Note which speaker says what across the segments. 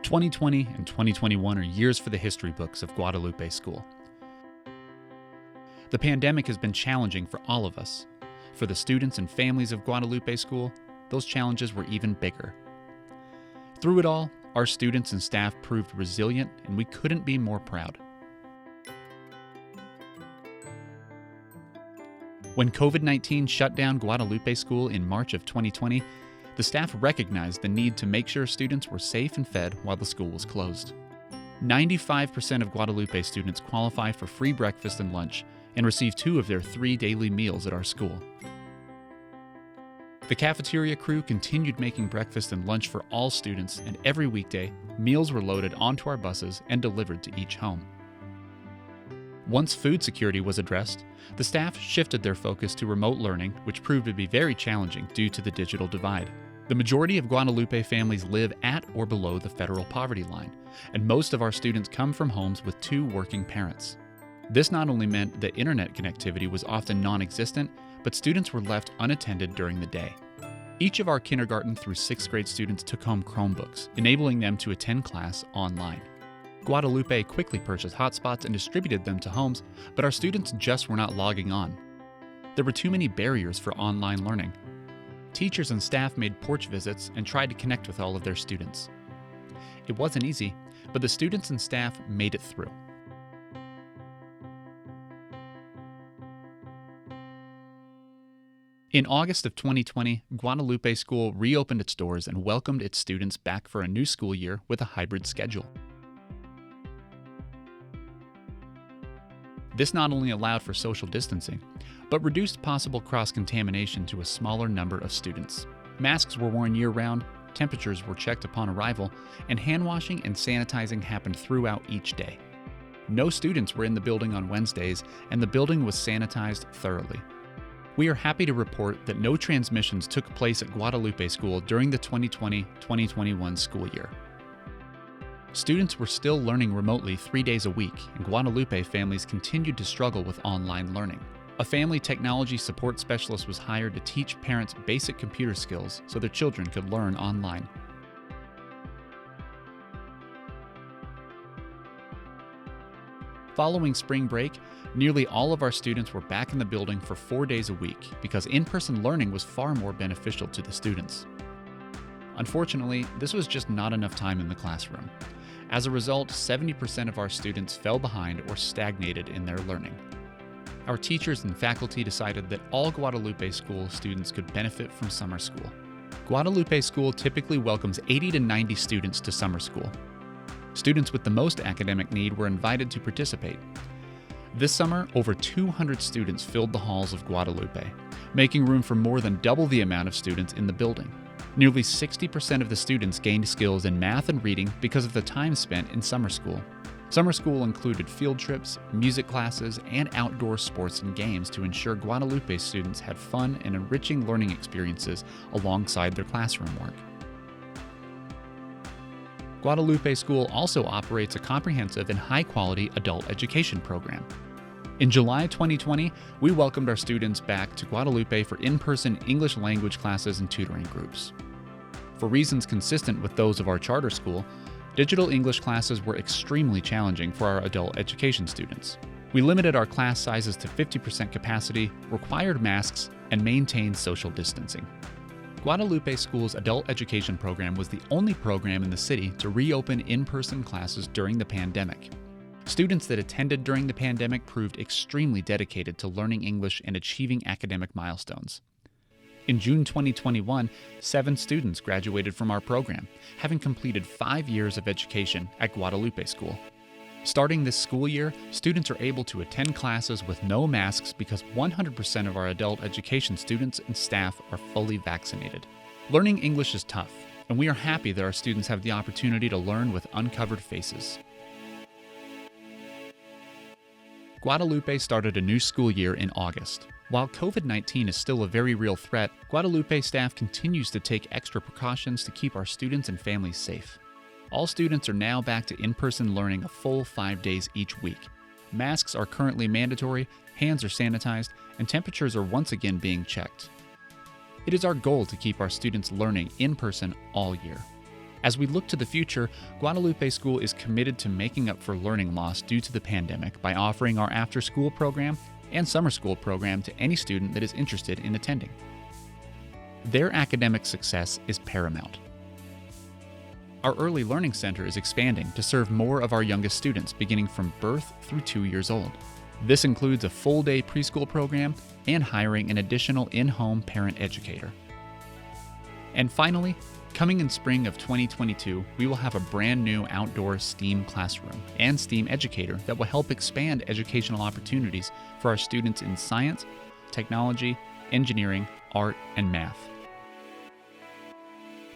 Speaker 1: 2020 and 2021 are years for the history books of Guadalupe School. The pandemic has been challenging for all of us. For the students and families of Guadalupe School, those challenges were even bigger. Through it all, our students and staff proved resilient, and we couldn't be more proud. When COVID-19 shut down Guadalupe School in March of 2020, the staff recognized the need to make sure students were safe and fed while the school was closed. 95% of Guadalupe students qualify for free breakfast and lunch and receive 2 of their 3 daily meals at our school. The cafeteria crew continued making breakfast and lunch for all students, and every weekday, meals were loaded onto our buses and delivered to each home. Once food security was addressed, the staff shifted their focus to remote learning, which proved to be very challenging due to the digital divide. The majority of Guadalupe families live at or below the federal poverty line, and most of our students come from homes with 2 working parents. This not only meant that internet connectivity was often non-existent, but students were left unattended during the day. Each of our kindergarten through 6th grade students took home Chromebooks, enabling them to attend class online. Guadalupe quickly purchased hotspots and distributed them to homes, but our students just were not logging on. There were too many barriers for online learning. Teachers and staff made porch visits and tried to connect with all of their students. It wasn't easy, but the students and staff made it through. In August of 2020, Guadalupe School reopened its doors and welcomed its students back for a new school year with a hybrid schedule. This not only allowed for social distancing, but reduced possible cross-contamination to a smaller number of students. Masks were worn year-round, temperatures were checked upon arrival, and hand washing and sanitizing happened throughout each day. No students were in the building on Wednesdays, and the building was sanitized thoroughly. We are happy to report that no transmissions took place at Guadalupe School during the 2020-2021 school year. Students were still learning remotely 3 days a week, and Guadalupe families continued to struggle with online learning. A family technology support specialist was hired to teach parents basic computer skills so their children could learn online. Following spring break, nearly all of our students were back in the building for 4 days a week because in-person learning was far more beneficial to the students. Unfortunately, this was just not enough time in the classroom. As a result, 70% of our students fell behind or stagnated in their learning. Our teachers and faculty decided that all Guadalupe School students could benefit from summer school. Guadalupe School typically welcomes 80 to 90 students to summer school. Students with the most academic need were invited to participate. This summer, over 200 students filled the halls of Guadalupe, making room for more than double the amount of students in the building. Nearly 60% of the students gained skills in math and reading because of the time spent in summer school. Summer school included field trips, music classes, and outdoor sports and games to ensure Guadalupe students had fun and enriching learning experiences alongside their classroom work. Guadalupe School also operates a comprehensive and high-quality adult education program. In July 2020, we welcomed our students back to Guadalupe for in-person English language classes and tutoring groups. For reasons consistent with those of our charter school, digital English classes were extremely challenging for our adult education students. We limited our class sizes to 50% capacity, required masks, and maintained social distancing. Guadalupe School's adult education program was the only program in the city to reopen in-person classes during the pandemic. Students that attended during the pandemic proved extremely dedicated to learning English and achieving academic milestones. In June 2021, 7 students graduated from our program, having completed 5 years of education at Guadalupe School. Starting this school year, students are able to attend classes with no masks because 100% of our adult education students and staff are fully vaccinated. Learning English is tough, and we are happy that our students have the opportunity to learn with uncovered faces. Guadalupe started a new school year in August. While COVID-19 is still a very real threat, Guadalupe staff continues to take extra precautions to keep our students and families safe. All students are now back to in-person learning a full 5 days each week. Masks are currently mandatory, hands are sanitized, and temperatures are once again being checked. It is our goal to keep our students learning in person all year. As we look to the future, Guadalupe School is committed to making up for learning loss due to the pandemic by offering our after-school program and summer school program to any student that is interested in attending. Their academic success is paramount. Our Early Learning Center is expanding to serve more of our youngest students beginning from birth through 2 years old. This includes a full-day preschool program and hiring an additional in-home parent educator. And finally, coming in spring of 2022, we will have a brand new outdoor STEAM classroom and STEAM educator that will help expand educational opportunities for our students in science, technology, engineering, art, and math.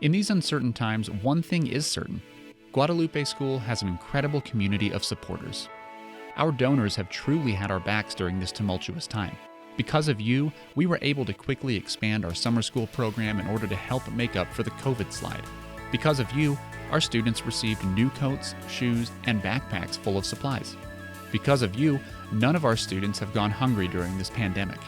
Speaker 1: In these uncertain times, one thing is certain. Guadalupe School has an incredible community of supporters. Our donors have truly had our backs during this tumultuous time. Because of you, we were able to quickly expand our summer school program in order to help make up for the COVID slide. Because of you, our students received new coats, shoes, and backpacks full of supplies. Because of you, none of our students have gone hungry during this pandemic.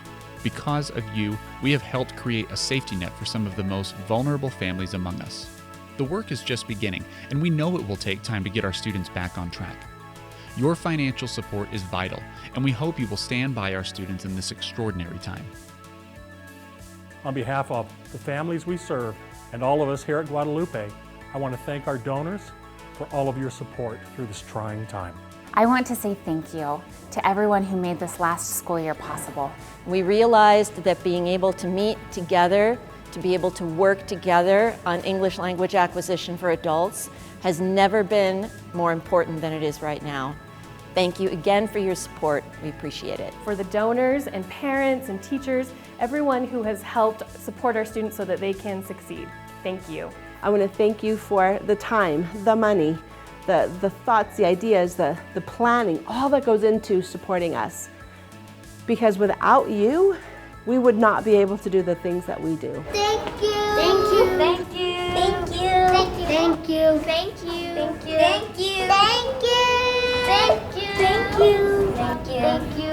Speaker 1: Because of you, we have helped create a safety net for some of the most vulnerable families among us. The work is just beginning, and we know it will take time to get our students back on track. Your financial support is vital, and we hope you will stand by our students in this extraordinary time.
Speaker 2: On behalf of the families we serve and all of us here at Guadalupe, I want to thank our donors for all of your support through this trying time.
Speaker 3: I want to say thank you to everyone who made this last school year possible.
Speaker 4: We realized that being able to meet together, to be able to work together on English language acquisition for adults has never been more important than it is right now. Thank you again for your support. We appreciate it.
Speaker 5: For the donors and parents and teachers, everyone who has helped support our students so that they can succeed. Thank you.
Speaker 6: I want to thank you for the time, the money, the thoughts, the ideas, the planning, all that goes into supporting us. Because without you, we would not be able to do the things that we do.
Speaker 7: Thank you. Thank you. Thank you. Thank you. Thank you. Thank you. Thank you. Thank you. Thank you. Thank you. Thank you. Thank you. Thank you.